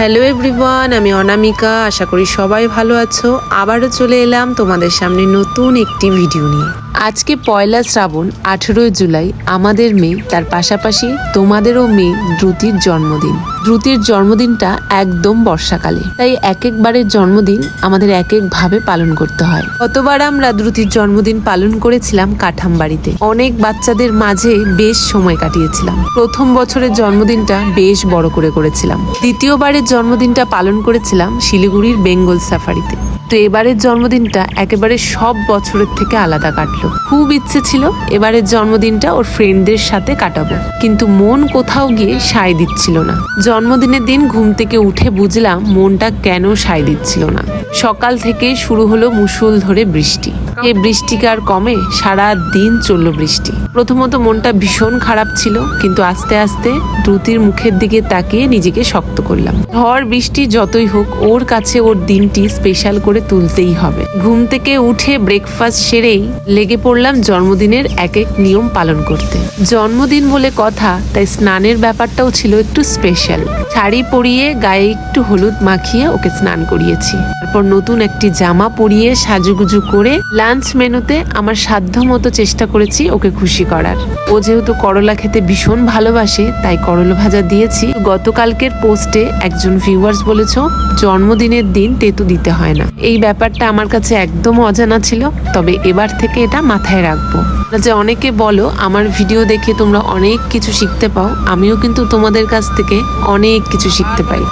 Hello everyone, আমি অনামিকা। আশা করি সবাই ভালো আছো। আবারও চলে এলাম তোমাদের সামনে নতুন একটি ভিডিও নিয়ে। আজকে পয়লা শ্রাবণ, 18 জুলাই আমাদের মেয়ে, তার পাশাপাশি তোমাদেরও মেয়ে দ্রুতির জন্মদিন। দ্রুতির জন্মদিনটা একদম বর্ষাকালে, তাই এক একবারের জন্মদিন আমাদের এক এক ভাবে পালন করতে হয়। গতবার আমরা দ্রুতির জন্মদিন পালন করেছিলাম কাঠামবাড়িতে। অনেক বাচ্চাদের মাঝে বেশ সময় কাটিয়েছিলাম। প্রথম বছরের জন্মদিনটা বেশ বড় করে করেছিলাম। দ্বিতীয়বারের জন্মদিনটা পালন করেছিলাম শিলিগুড়ির বেঙ্গল সাফারিতে। তো এবারের জন্মদিনটা একেবারে সব বছরের থেকে আলাদা কাটলো। খুব ইচ্ছে ছিল এবারের জন্মদিনটা ওর ফ্রেন্ডদের সাথে কাটাবো, কিন্তু মন কোথাও গিয়ে সায় দিচ্ছিল না। জন্মদিনের দিন ঘুম থেকে উঠে বুঝলাম মনটা কেন সায় দিচ্ছিল না। সকাল থেকে শুরু হলো মুষলধারে বৃষ্টি। এই বৃষ্টিকে আর কমে, সারা দিন চললো বৃষ্টি। প্রথমত মনটা ভীষণ খারাপ ছিল, কিন্তু আস্তে আস্তে দ্রুতির মুখের দিকে তাকিয়ে নিজেকে শক্ত করলাম। ঝড় বৃষ্টি যতই হোক, ওর কাছে ওর দিনটি স্পেশাল করে তুলতেই হবে। ঘুম থেকে উঠে ব্রেকফাস্ট সেরেই লেগে পড়লাম জন্মদিনের এক এক নিয়ম পালন করতে। জন্মদিন বলে কথা, তাই স্নানের ব্যাপারটাও ছিল একটু স্পেশাল। শাড়ি পরিয়ে গায়ে একটু হলুদ মাখিয়ে ওকে স্নান করিয়েছি। তারপর নতুন একটি জামা পরিয়ে সাজুগুজু করে লাঞ্চ মেনুতে আমার সাধ্য মতো চেষ্টা করেছি ওকে খুশি করার। ও যেহেতু করলা খেতে ভীষণ ভালোবাসে, তাই করলা ভাজা দিয়েছি। গতকালকের পোস্টে একজন ভিউয়ার্স বলেছ জন্মদিনের দিন তেঁতু দিতে হয় না। এই ব্যাপারটা আমার কাছে একদম অজানা ছিল, তবে এবার থেকে এটা মাথায় রাখবো। যে অনেকে বলো আমার ভিডিও দেখে তোমরা অনেক কিছু শিখতে পাও, আমিও কিন্তু তোমাদের কাছ থেকে অনেক কিছু শিখতে পাই।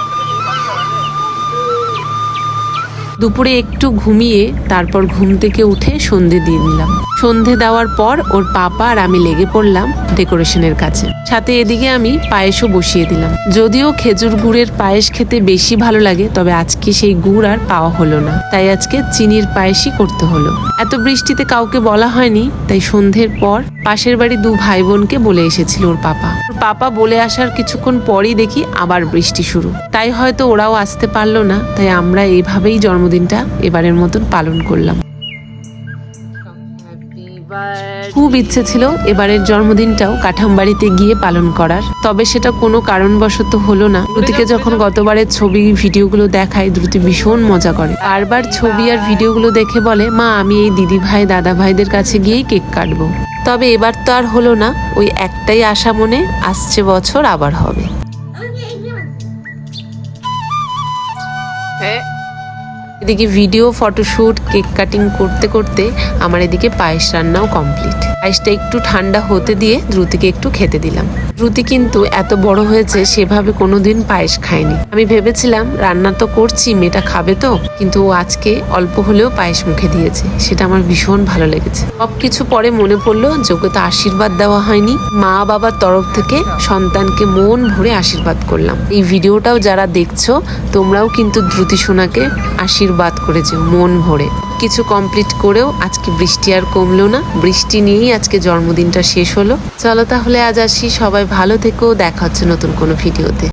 দুপুরে একটু ঘুমিয়ে তারপর ঘুম থেকে উঠে সন্ধে দিয়ে দিলাম। সন্ধে দেওয়ার পর ওর পাপা আর আমি লেগে পড়লাম ডেকোরেশনের কাছে। সাথে এদিকে আমি পায়েসও বসিয়ে দিলাম। যদিও খেজুর গুড়ের পায়েস খেতে বেশি ভালো লাগে, তবে আজকে সেই গুড় আর পাওয়া হলো না, তাই আজকে চিনির পায়েসই করতে হলো। এত বৃষ্টিতে কাউকে বলা হয়নি, তাই সন্ধ্যের পর পাশের বাড়ি দু ভাই বোনকে বলে এসেছিল ওর পাপা বলে আসার কিছুক্ষণ পরই দেখি আবার বৃষ্টি শুরু। তাই হয়তো ওরাও আসতে পারলো না, তাই আমরা এইভাবেই জন্মদিনটা এবারের মতন পালন করলাম। খুব ইচ্ছে ছিল এবারের জন্মদিনটাও কাঠামবাড়িতে গিয়ে পালন করার, তবে সেটা কোনো কারণবশত হলো না। দ্রুতিকে যখন গতবারের ছবি ভিডিওগুলো দেখায়, দ্রুতি ভীষণ মজা করে। বারবার ছবি আর ভিডিওগুলো দেখে বলে, মা আমি এই দিদি ভাই দাদা ভাইদের কাছে গিয়েই কেক কাটবো। তবে এবার তো আর হলো না। ওই একটাই আশা মনে, আসছে বছর আবার হবে। এদিকে ভিডিও, ফটোশুট, কেক কাটিং করতে করতে আমার এদিকে পায়েস রান্নাও কমপ্লিট। পায়েসটা একটু ঠান্ডা হতে দিয়ে দ্রুতিকে একটু খেতে দিলাম। দ্রুতি কিন্তু এত বড় হয়েছে সেভাবে কোনোদিন পায়েস খায়নি। আমি ভেবেছিলাম রান্না তো করছি, মেয়েটা খাবে তো, কিন্তু ও আজকে অল্প হলেও পায়েস মুখে দিয়েছে। সেটা আমার ভীষণ ভালো লেগেছে। সবকিছু পরে মনে পড়লো ওকে তো আশীর্বাদ দেওয়া হয়নি। মা বাবার তরফ থেকে সন্তানকে মন ভরে আশীর্বাদ করলাম। এই ভিডিওটাও যারা দেখছো, তোমরাও কিন্তু দ্রুতি সোনাকে আশীর্বাদ করেছো মন ভরে। কিছু কমপ্লিট করেও আজকে বৃষ্টি আর কমলো না। বৃষ্টি নিয়েই আজকে জন্মদিনটা শেষ হলো। চলো তাহলে আজ আসি, সবাই ভালো থেকো। দেখা হচ্ছে নতুন কোনো ভিডিওতে।